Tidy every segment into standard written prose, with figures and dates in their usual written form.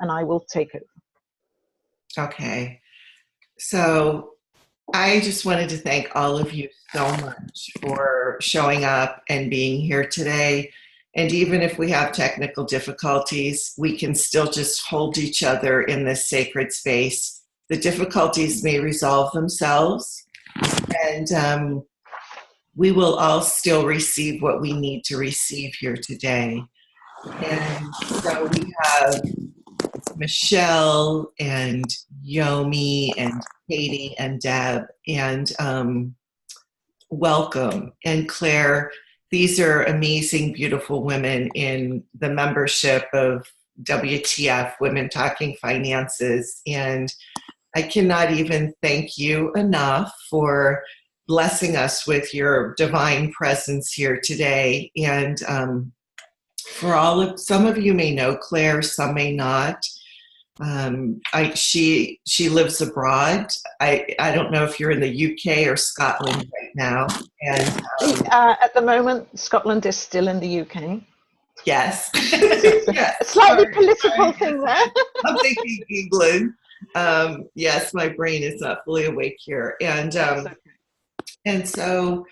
and I will take it. Okay. So I just wanted to thank all of you so much for showing up and being here today. And even if we have technical difficulties, we can still just hold each other in this sacred space. The difficulties may resolve themselves, and we will all still receive what we need to receive here today. And so we have Michelle and Yomi and Katie and Deb and welcome. And Claire, these are amazing, beautiful women in the membership of WTF, Women Talking Finances. And I cannot even thank you enough for blessing us with your divine presence here today. And some of you may know Claire, some may not. She lives abroad. I don't know if you're in the UK or Scotland right now. And at the moment, Scotland is still in the UK. Yes. Yes. A slightly political thing there. I'm thinking England. Yes, my brain is not fully awake here. And so,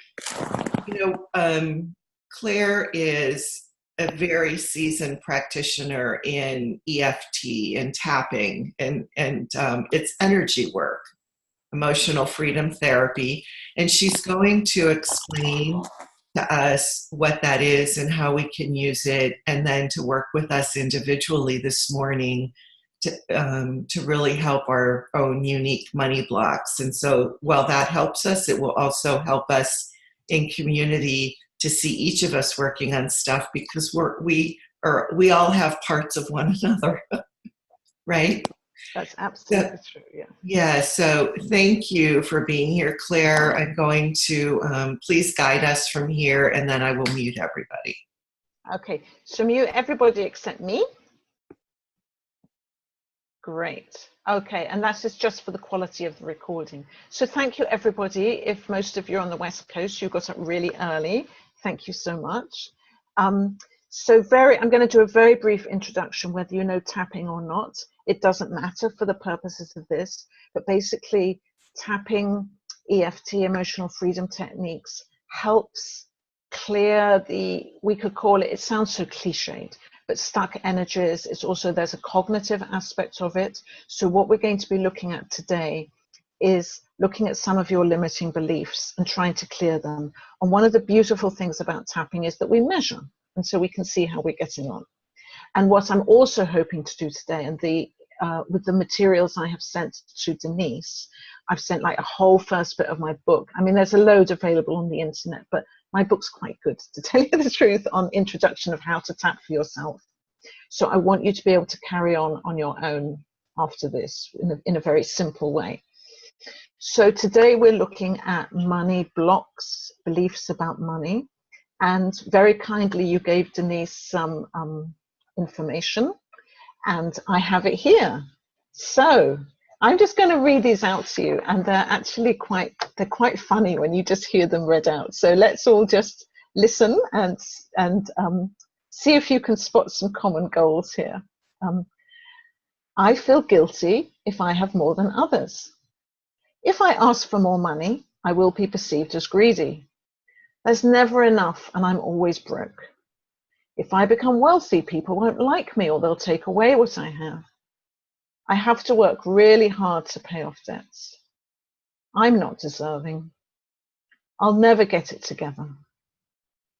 Claire is a very seasoned practitioner in EFT and tapping, and it's energy work, emotional freedom therapy. And she's going to explain to us what that is and how we can use it, and then to work with us individually this morning to really help our own unique money blocks. And so while that helps us, it will also help us in community to see each of us working on stuff, because we all have parts of one another, right? That's absolutely true, yeah. Yeah, so thank you for being here, Claire. I'm going to please guide us from here, and then I will mute everybody. Okay, so mute everybody except me. Great. Okay, and that is just for the quality of the recording. So thank you, everybody. If most of you are on the West Coast, you got up really early. Thank you so much. I'm going to do a very brief introduction, whether you know tapping or not. It doesn't matter for the purposes of this, but basically tapping, EFT, emotional freedom techniques, helps clear we could call it sounds so cliched, but stuck energies. It's also, there's a cognitive aspect of it. So what we're going to be looking at today is looking at some of your limiting beliefs and trying to clear them. And one of the beautiful things about tapping is that we measure, and so we can see how we're getting on. And what I'm also hoping to do today, and with the materials I have sent to Denise, I've sent like a whole first bit of my book. I mean, there's a load available on the internet, but my book's quite good, to tell you the truth, on introduction of how to tap for yourself. So I want you to be able to carry on your own after this in a very simple way. So today we're looking at money blocks, beliefs about money. And very kindly, you gave Denise some information, and I have it here. So I'm just going to read these out to you, and they're actually quite funny when you just hear them read out. So let's all just listen and see if you can spot some common goals here. I feel guilty if I have more than others. If I ask for more money, I will be perceived as greedy. There's never enough, and I'm always broke. If I become wealthy, people won't like me, or they'll take away what I have. I have to work really hard to pay off debts. I'm not deserving. I'll never get it together.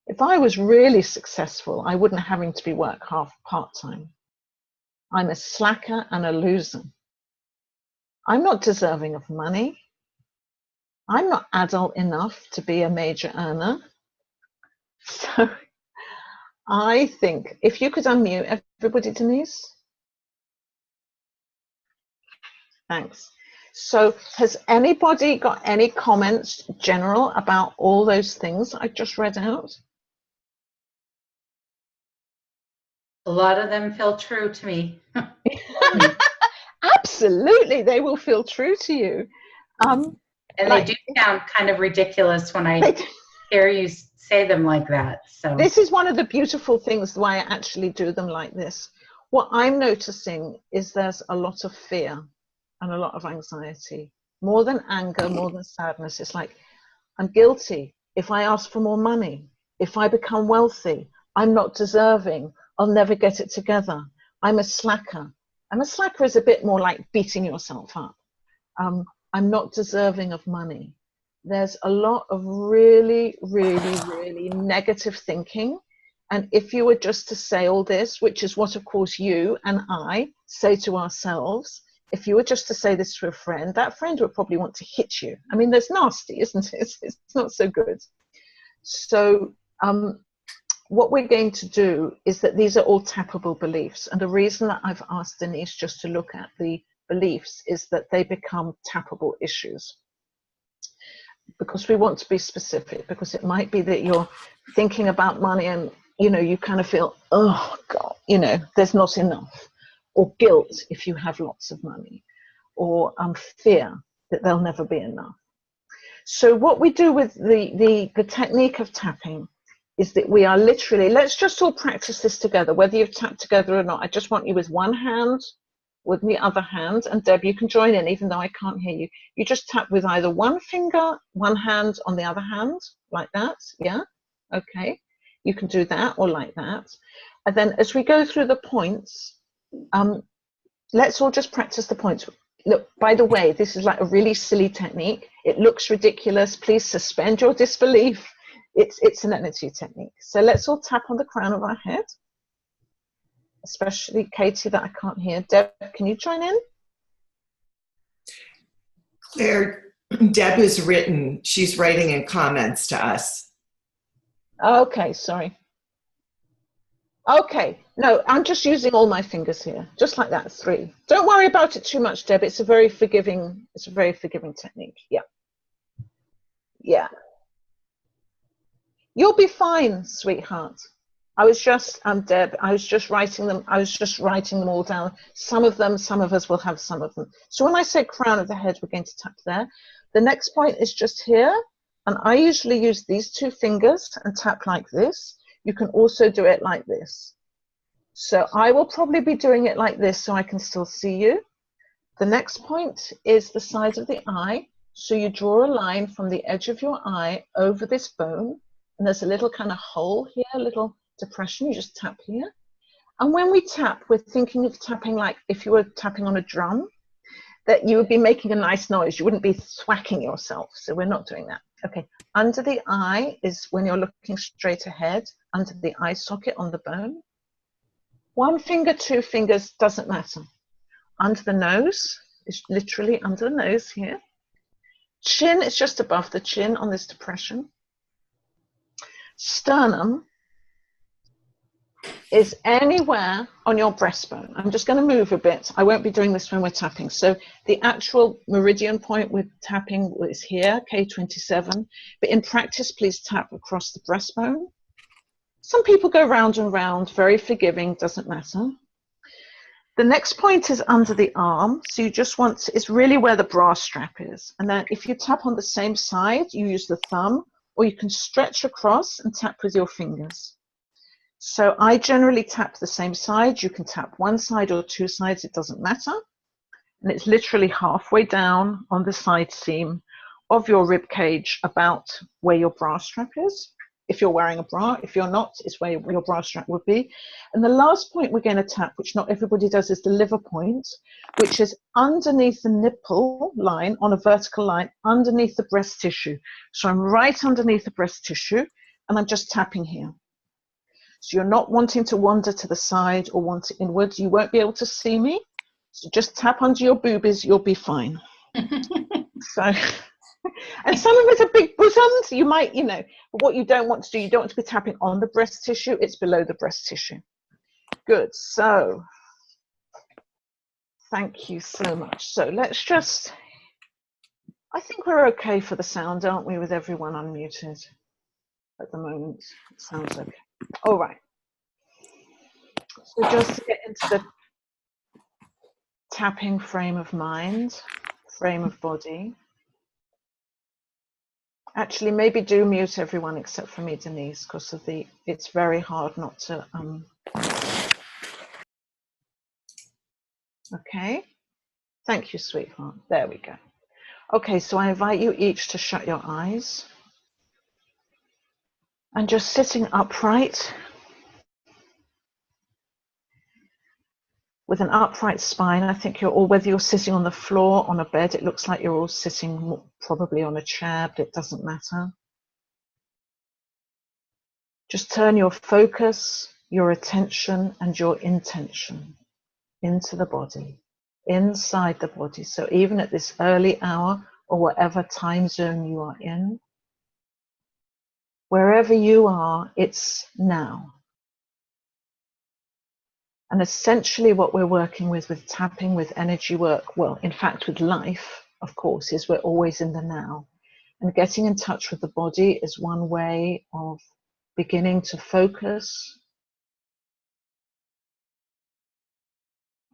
If I was really successful, I wouldn't having to be work part-time. I'm a slacker and a loser. I'm not deserving of money. I'm not adult enough to be a major earner. So I think if you could unmute everybody, Denise. Thanks. So has anybody got any comments general about all those things I just read out? A lot of them feel true to me. Absolutely, they will feel true to you. And they do sound kind of ridiculous when I hear you say them like that. So this is one of the beautiful things why I actually do them like this. what I'm noticing is there's a lot of fear and a lot of anxiety, more than anger, more than sadness. It's like, I'm guilty. If I ask for more money, if I become wealthy, I'm not deserving. I'll never get it together. I'm a slacker. And a slacker is a bit more like beating yourself up. I'm not deserving of money. There's a lot of really, really, really negative thinking. And if you were just to say all this, which is what, of course, you and I say to ourselves, if you were just to say this to a friend, that friend would probably want to hit you. I mean, that's nasty, isn't it? It's not so good. So what we're going to do is that these are all tappable beliefs. And the reason that I've asked Denise just to look at the beliefs is that they become tappable issues. Because we want to be specific, because it might be that you're thinking about money and, you know, you kind of feel, oh God, you know, there's not enough. Or guilt if you have lots of money, or fear that there'll never be enough. So what we do with the technique of tapping is that we are literally, let's just all practice this together, whether you've tapped together or not. I just want you with one hand, with the other hand, and Deb, you can join in even though I can't hear you. You just tap with either one finger, one hand on the other hand, like that, yeah? Okay, you can do that or like that. And then as we go through the points, let's all just practice the points. Look, by the way, this is like a really silly technique. It looks ridiculous. Please suspend your disbelief. It's an energy technique. So let's all tap on the crown of our head, especially Katie that I can't hear. Deb, can you join in? Claire, Deb has written, she's writing in comments to us. Okay, sorry. Okay, no, I'm just using all my fingers here, just like that, 3. Don't worry about it too much, Deb. It's a very forgiving technique. Yeah. Yeah. You'll be fine, sweetheart. I was just, Deb, I was just writing them all down. Some of us will have some of them. So when I say crown of the head, we're going to tap there. The next point is just here. And I usually use these 2 fingers and tap like this. You can also do it like this. So I will probably be doing it like this so I can still see you. The next point is the size of the eye. So you draw a line from the edge of your eye over this bone. And there's a little kind of hole here, a little depression. You just tap here. And when we tap, we're thinking of tapping like if you were tapping on a drum, that you would be making a nice noise. You wouldn't be thwacking yourself. So we're not doing that. Okay, under the eye is when you're looking straight ahead, under the eye socket on the bone. 1 finger, 2 fingers, doesn't matter. Under the nose is literally under the nose here. Chin is just above the chin on this depression. Sternum is anywhere on your breastbone. I'm just going to move a bit. I won't be doing this when we're tapping. So the actual meridian point with tapping is here, K27. But in practice, please tap across the breastbone. Some people go round and round, very forgiving, doesn't matter. The next point is under the arm. So you just want to, it's really where the bra strap is. And then if you tap on the same side, you use the thumb, or you can stretch across and tap with your fingers. So I generally tap the same side. You can tap one side or 2 sides, it doesn't matter. And it's literally halfway down on the side seam of your rib cage, about where your bra strap is. If you're wearing a bra, if you're not, it's where your bra strap would be. And the last point we're going to tap, which not everybody does, is the liver point, which is underneath the nipple line, on a vertical line, underneath the breast tissue. So I'm right underneath the breast tissue, and I'm just tapping here. So you're not wanting to wander to the side or want to inwards. You won't be able to see me. So just tap under your boobies, you'll be fine. So, and some of us are big bosoms. You might, you know, but what you don't want to do, you don't want to be tapping on the breast tissue. It's below the breast tissue. Good. So thank you so much. So let's just, I think we're okay for the sound, aren't we, with everyone unmuted at the moment? It sounds okay. All right. So just to get into the tapping frame of mind, frame of body. Actually, maybe do mute everyone except for me, Denise, because of the, it's very hard not to Okay. Thank you, sweetheart. There we go. Okay, so I invite you each to shut your eyes. And just sitting upright with an upright spine. I think you're all, whether you're sitting on the floor, on a bed, it looks like you're all sitting probably on a chair, but it doesn't matter. Just turn your focus, your attention, and your intention into the body, inside the body. So even at this early hour or whatever time zone you are in, wherever you are, it's now. And essentially what we're working with tapping, with energy work, well, in fact, with life, of course, is we're always in the now. And getting in touch with the body is one way of beginning to focus.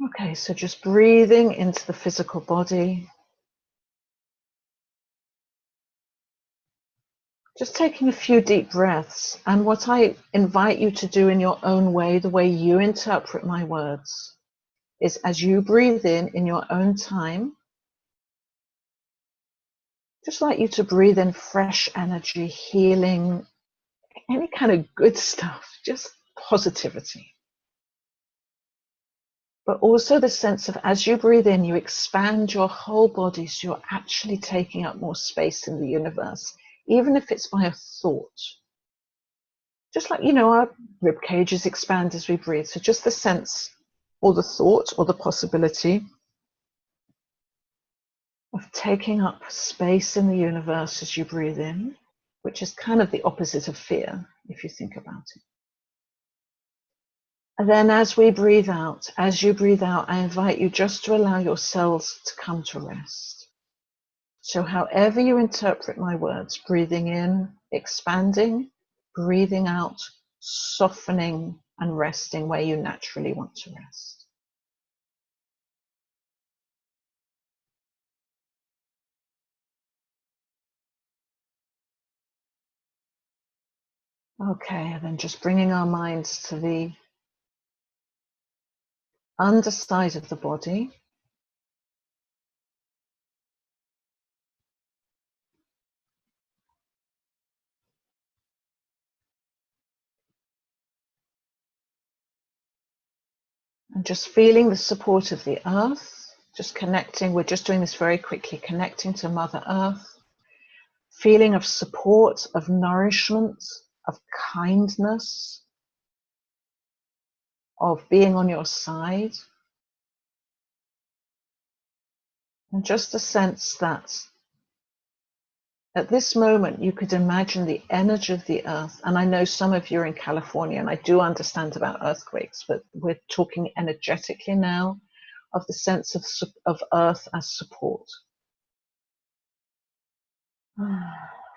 Okay, so just breathing into the physical body. Just taking a few deep breaths. And what I invite you to do in your own way, the way you interpret my words, is as you breathe in your own time, just like you to breathe in fresh energy, healing, any kind of good stuff, just positivity. But also the sense of as you breathe in, you expand your whole body, so you're actually taking up more space in the universe, even if it's by a thought. Just like, you know, our rib cages expand as we breathe. So just the sense or the thought or the possibility of taking up space in the universe as you breathe in, which is kind of the opposite of fear, if you think about it. And then as we breathe out, as you breathe out, I invite you just to allow your cells to come to rest. So however you interpret my words, breathing in, expanding, breathing out, softening and resting where you naturally want to rest. Okay, and then just bringing our minds to the underside of the body. And just feeling the support of the earth, just connecting, we're just doing this very quickly, connecting to Mother Earth, feeling of support, of nourishment, of kindness, of being on your side. And just a sense that at this moment you could imagine the energy of the earth. And I know some of you are in California, and I do understand about earthquakes, but we're talking energetically now of the sense of earth as support.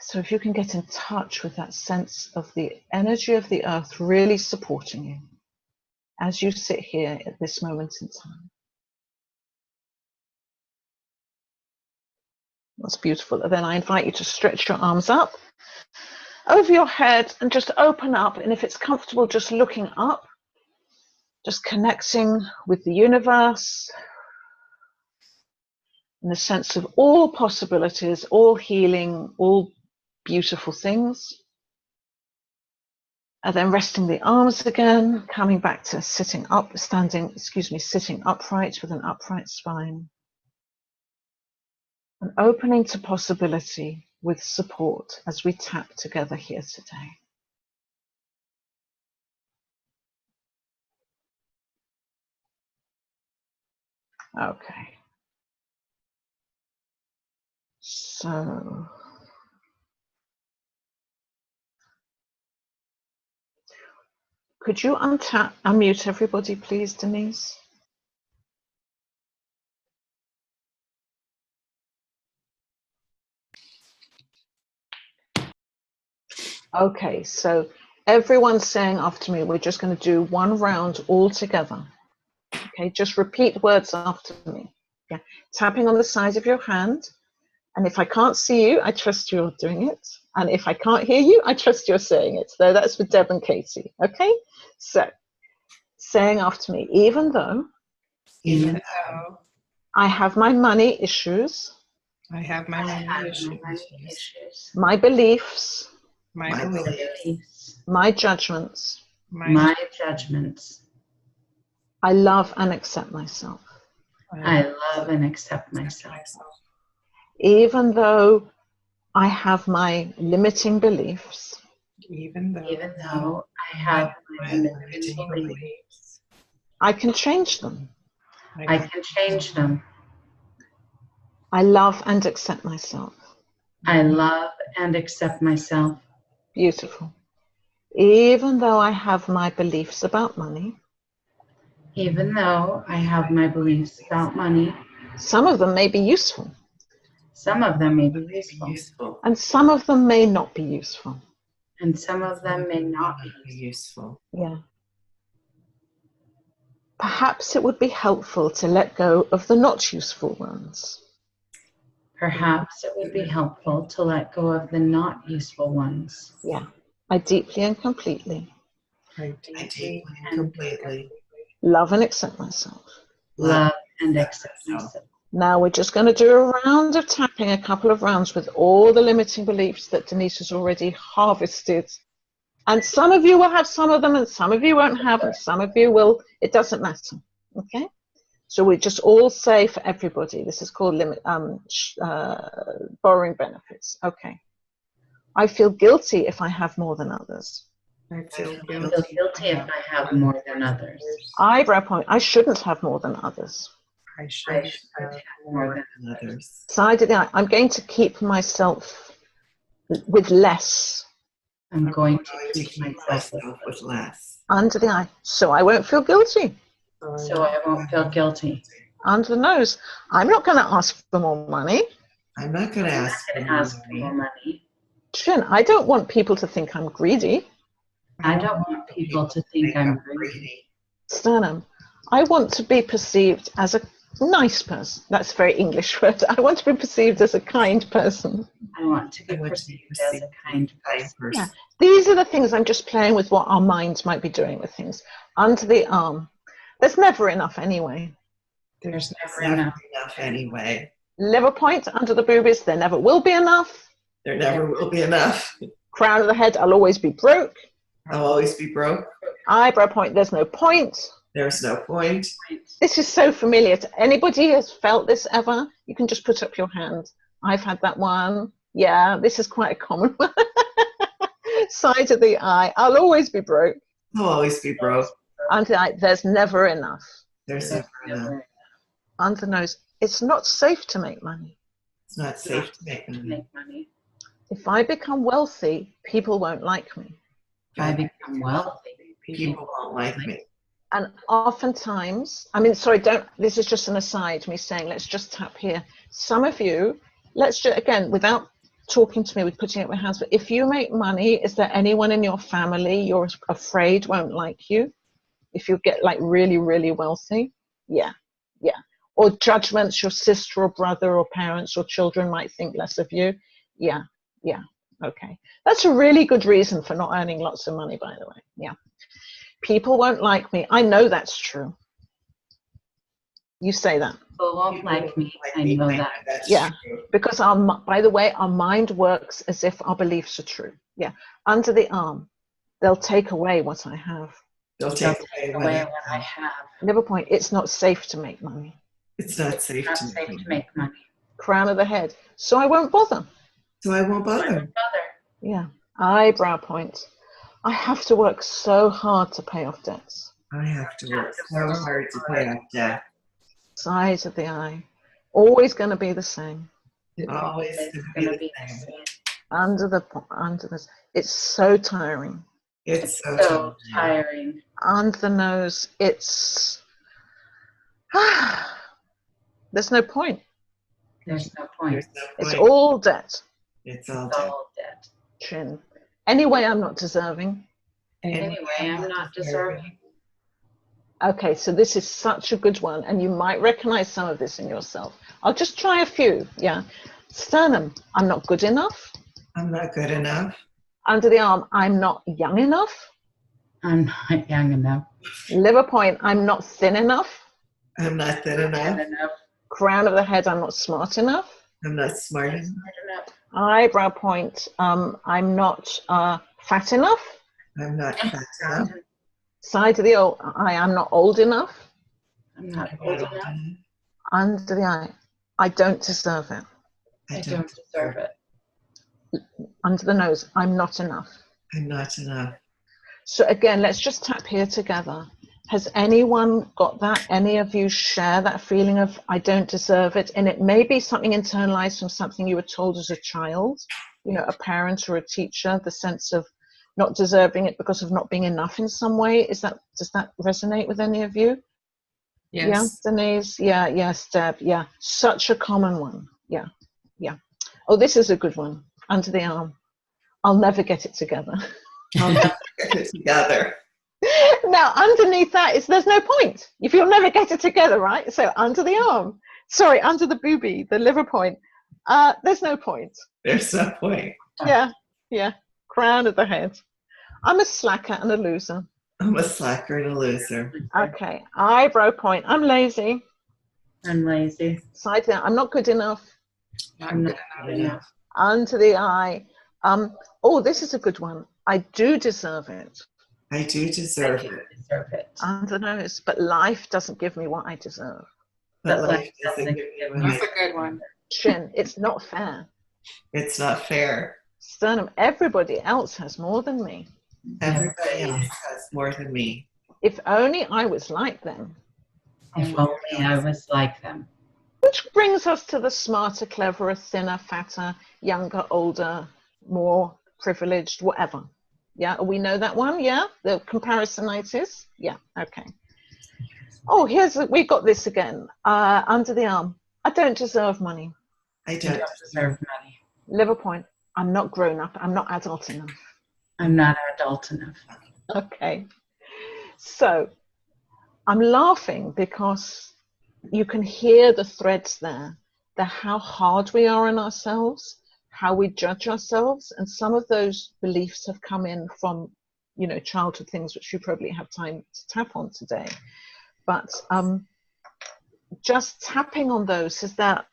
So if you can get in touch with that sense of the energy of the earth really supporting you as you sit here at this moment in time. That's beautiful. And then I invite you to stretch your arms up over your head and just open up. And if it's comfortable, just looking up, just connecting with the universe in the sense of all possibilities, all healing, all beautiful things. And then resting the arms again, coming back to sitting upright with an upright spine. And opening to possibility with support as we tap together here today. Okay. So could you unmute everybody, please, Denise? Okay, so everyone's saying after me, we're just going to do one round all together. Okay, just repeat words after me. Yeah, tapping on the side of your hand. And if I can't see you, I trust you're doing it. And if I can't hear you, I trust you're saying it. So that's for Deb and Katie. Okay, so saying after me, even though even though I have my money issues, I have my money I have issues. my money issues. my beliefs, My my beliefs. Beliefs. my judgments. My judgments. I love and accept myself. I love and accept myself. Even though I have my limiting beliefs, Even Though I have my limiting beliefs, I can change them. I can change them. I love and accept myself. I love and accept myself. Beautiful. Even though I have my beliefs about money, Even though I have my beliefs about money, some of them may be useful, some of them may be useful, and some of them may not be useful. and some of them may not be useful. useful. Yeah. Perhaps it would be helpful to let go of the not useful ones. Perhaps it would be helpful to let go of the not useful ones. Yeah. I deeply and completely I deeply and completely love and accept myself. Love and accept myself. Now we're just going to do a round of tapping, a couple of rounds with all the limiting beliefs that Denise has already harvested. And some of you will have some of them and some of you won't have and some of you will. It doesn't matter. Okay? So we just all say for everybody, this is called borrowing benefits. Okay. I feel guilty if I have more than others. I feel I guilty. feel guilty if I have more than others. Eyebrow point, I shouldn't have more than others. I I should should have have more than others. Side of the eye, I'm going to keep myself with less. I'm going to To keep keep myself myself with less. Under the eye, so I won't feel guilty. so I won't feel guilty. Under the nose, I'm not going to ask for more money. I'm not going to I'm not ask for going to more ask for more money. money. Chin, I don't want people to think I'm greedy. I don't want people to think I'm greedy. Sternum, I want to be perceived as a nice person. That's a very English word. I want to be perceived as a kind person. I want to be I want to be perceived as a kind person. Yeah. These are the things I'm just playing with what our minds might be doing with things. Under the arm, there's never enough anyway. There's It's never never enough. enough anyway. Liver point, under the boobies, there never will be enough. There never will be enough. Crown of the head, I'll always be broke. I'll always be broke. Eyebrow point, there's no point. There's no point. This is so familiar to anybody who has felt this ever. You can just put up your hand. I've had that one. Yeah, this is quite a common one. Side of the eye, I'll always be broke. I'll always be broke. Under the eye, there's never enough. There's never enough. Under the nose, it's not safe to make money. It's not safe to make To money. make money. If I become wealthy, people won't like me. If I become wealthy, People won't like me. And oftentimes, I mean, sorry, don't, this is just an aside, me saying, let's just tap here. Some of you, let's just, again, without talking to me, with putting up your hands, but if you make money, is there anyone in your family you're afraid won't like you? If you get like really, really wealthy? Yeah, yeah. Or judgments, your sister or brother or parents or children might think less of you? Yeah, yeah, okay. That's a really good reason for not earning lots of money, by the way, yeah. People won't like me. I know that's true. You say that. people won't like me. I know that. That's Yeah. true. Because, by the way, our mind works as if our beliefs are true. Yeah. Under the arm, they'll take away what I have. They'll They'll take take away away what what I have. Liver point, it's not safe to make money. It's not safe Not to safe make to money. make money. Crown of the head. So I won't bother. So I won't bother. Bother. Yeah. Eyebrow point. I have to work so hard to pay off debts. I have to work so hard to pay off debt. Size of the eye. Always going to be the same. Always It's to gonna be be the the same. same. Under this. It's so tiring. It's so So tiring. Under the nose, it's there's no point. There's no point. There's no It's point. all debt. It's all It's debt. all debt. Chin. Anyway, I'm not deserving. Anyway, I'm not deserving. Okay, so this is such a good one, and you might recognize some of this in yourself. I'll just try a few. Yeah. Sternum, I'm not good enough. I'm not good enough. Under the arm, I'm not young enough. I'm not young enough. Liver point, I'm not thin enough. I'm not thin enough. Crown of the head, I'm not smart enough. I'm not smart enough. Eyebrow point, I'm not fat enough. I'm not fat enough. Side of the eye, I'm not old enough. I'm not I'm old not enough. Under the eye, I don't deserve it. I don't deserve it. Under the nose, I'm not enough. I'm not enough. So again, let's just tap here together. Has anyone got that? Any of you share that feeling of I don't deserve it? And it may be something internalized from something you were told as a child, you know, a parent or a teacher, the sense of not deserving it because of not being enough in some way. Does that resonate with any of you? Yes. Yeah, Denise? Yeah, yes, Deb, yeah. Such a common one. Yeah, yeah. Oh, this is a good one. Under the arm. I'll never get it together. I'll never get it together. Now, underneath that is there's no point if you'll never get it together, right? So under the arm, sorry, under the boobie, the liver point, there's no point. There's no point. Yeah, yeah. Crown of the head. I'm a slacker and a loser. I'm a slacker and a loser. Okay. Eyebrow point. I'm lazy. I'm lazy. Side down. I'm not good enough. I'm not good enough. Under the eye. Oh, this is a good one. I do deserve it. I do deserve it. Deserve it. Under the nose, but life doesn't give me what I deserve. But But life doesn't give me what That's I- a good one. Chin. It's not fair. It's not fair. Sternum. Everybody else has more than me. Everybody else has more than me. If only I was like them. If only I was like them. Which brings us to the smarter, cleverer, thinner, fatter, younger, older, more privileged, whatever. Yeah, we know that one. Yeah, the comparisonitis. Yeah, okay. Oh, we got this again. Under the arm. I don't deserve money. I I don't don't deserve money. Liver point. I'm not grown up. I'm not adult enough. I'm not adult enough. Okay. So I'm laughing because you can hear the threads there, how hard we are on ourselves, how we judge ourselves. And some of those beliefs have come in from, you know, childhood things, which you probably have time to tap on today. But just tapping on those is that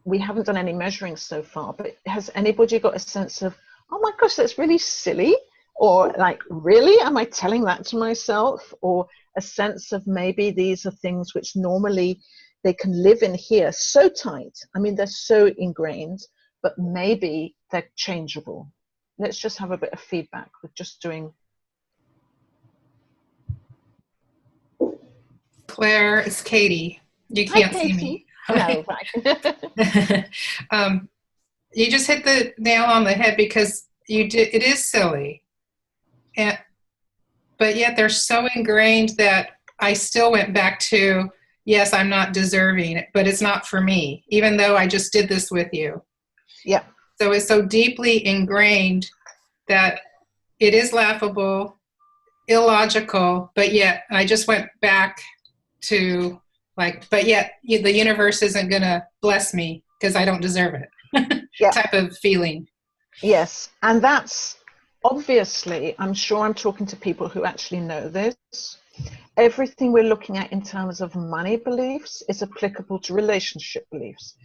we haven't done any measuring so far, but has anybody got a sense of, oh my gosh, that's really silly? Or like, really, am I telling that to myself? Or a sense of maybe these are things which normally they can live in here so tight. I mean, they're so ingrained, but maybe they're changeable. Let's just have a bit of feedback with just doing. Claire, it's Katie. You Hi, can't see me. No, right. You just hit the nail on the head because you did. It is silly, but yet they're so ingrained that I still went back to, yes, I'm not deserving, but it's not for me, even though I just did this with you. Yeah. So it's so deeply ingrained that it is laughable, illogical, but yet I just went back to like, but yet the universe isn't going to bless me because I don't deserve it. Yeah. Type of feeling. Yes. And that's obviously, I'm sure I'm talking to people who actually know this. Everything we're looking at in terms of money beliefs is applicable to relationship beliefs,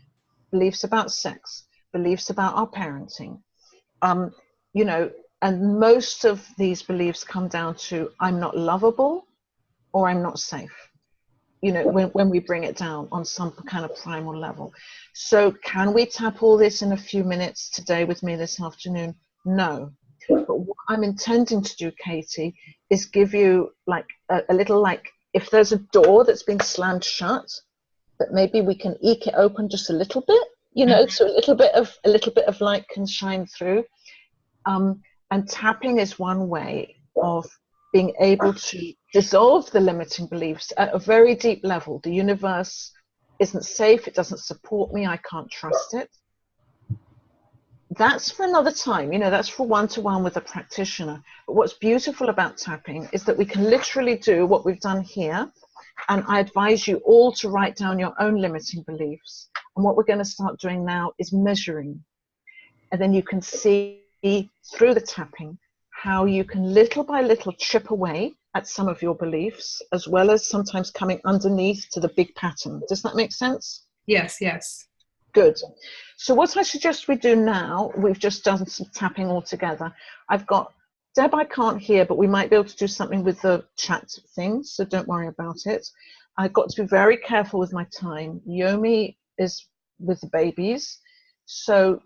beliefs about sex, beliefs about our parenting. You know, and most of these beliefs come down to I'm not lovable or I'm not safe. You know, when we bring it down on some kind of primal level. So can we tap all this in a few minutes today with me this afternoon? No. But what I'm intending to do, Katie, is give you like a little, like, if there's a door that's been slammed shut, that maybe we can eke it open just a little bit, you know, so a little bit of light can shine through. And tapping is one way of being able to dissolve the limiting beliefs at a very deep level. The universe isn't safe, it doesn't support me, I can't trust it. That's for another time, you know, that's for one-to-one with a practitioner. But what's beautiful about tapping is that we can literally do what we've done here. And I advise you all to write down your own limiting beliefs. And what we're going to start doing now is measuring. And then you can see through the tapping how you can little by little chip away at some of your beliefs, as well as sometimes coming underneath to the big pattern. Does that make sense? Yes, yes. Good. So what I suggest we do now, we've just done some tapping all together. I've got Deb, I can't hear, but we might be able to do something with the chat thing, so don't worry about it. I've got to be very careful with my time. Yomi is with the babies. So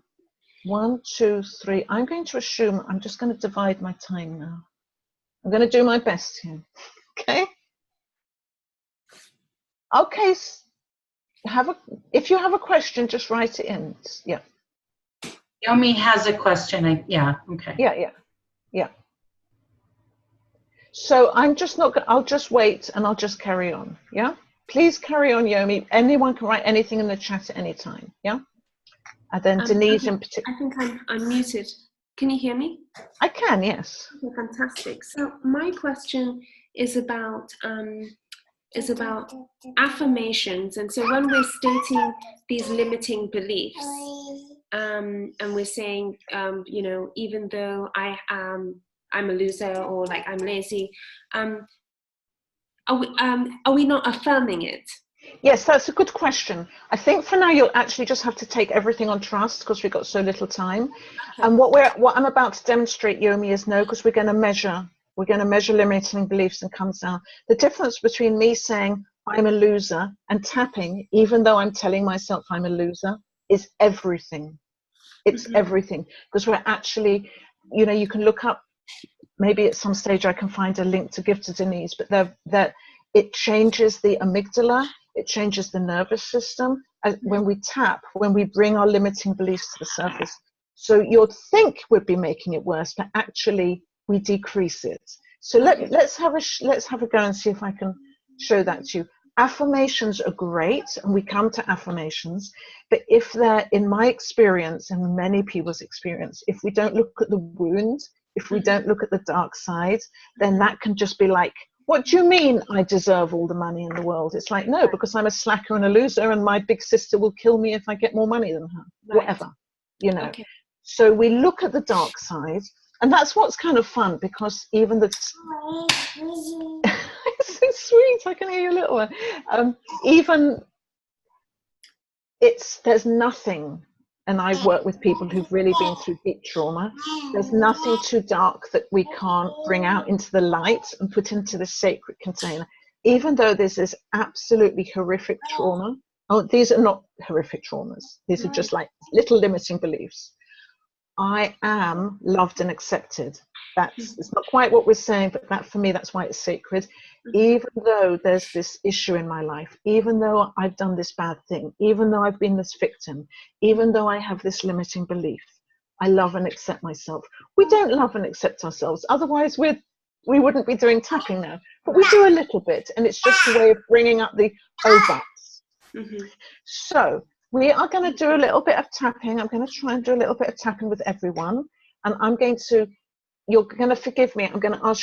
1, 2, 3. I'm going to assume I'm just going to divide my time now. I'm going to do my best here. Okay? Okay. If you have a question, just write it in. Yeah. Yomi has a question. Yeah, okay. Yeah. So I'm just not, I'll just wait and I'll just carry on. Yeah. Please carry on, Yomi. Anyone can write anything in the chat at any time. Yeah. And then Denise in particular. I think I'm muted. Can you hear me? I can, yes. Okay, fantastic. So my question is about affirmations. And so when we're stating these limiting beliefs, and we're saying, you know, even though I'm a loser, or like I'm lazy, are we not affirming it? Yes, that's a good question. I think for now you'll actually just have to take everything on trust because we've got so little time. Okay. And what I'm about to demonstrate, Yomi, is no, because we're going to measure limiting beliefs and comes down. The difference between me saying I'm a loser and tapping, even though I'm telling myself I'm a loser, is everything. It's everything, because we're actually, you know, you can look up, maybe at some stage I can find a link to give to Denise, but it changes the amygdala, it changes the nervous system. When we tap, when we bring our limiting beliefs to the surface. So you'd think we'd be making it worse, but actually we decrease it. So let's have a go and see if I can show that to you. Affirmations are great, and we come to affirmations, but if they're, in my experience and many people's experience, if we don't look at the wound, if we don't look at the dark side, then that can just be like, what do you mean I deserve all the money in the world? It's like, no, because I'm a slacker and a loser, and my big sister will kill me if I get more money than her, whatever, you know. Okay. So we look at the dark side, and that's what's kind of fun, because even the it's so sweet, I can hear you, little one. Even there's nothing, and I've worked with people who've really been through deep trauma, there's nothing too dark that we can't bring out into the light and put into the sacred container. Even though this is absolutely horrific trauma, these are not horrific traumas, these are just like little limiting beliefs. I am loved and accepted. It's not quite what we're saying, but that for me, that's why it's sacred. Even though there's this issue in my life, even though I've done this bad thing, even though I've been this victim, even though I have this limiting belief, I love and accept myself. We don't love and accept ourselves. Otherwise, we wouldn't be doing tapping now. But we do a little bit, and it's just a way of bringing up the buts. So we are going to do a little bit of tapping. I'm going to try and do a little bit of tapping with everyone. And you're going to forgive me. I'm going to ask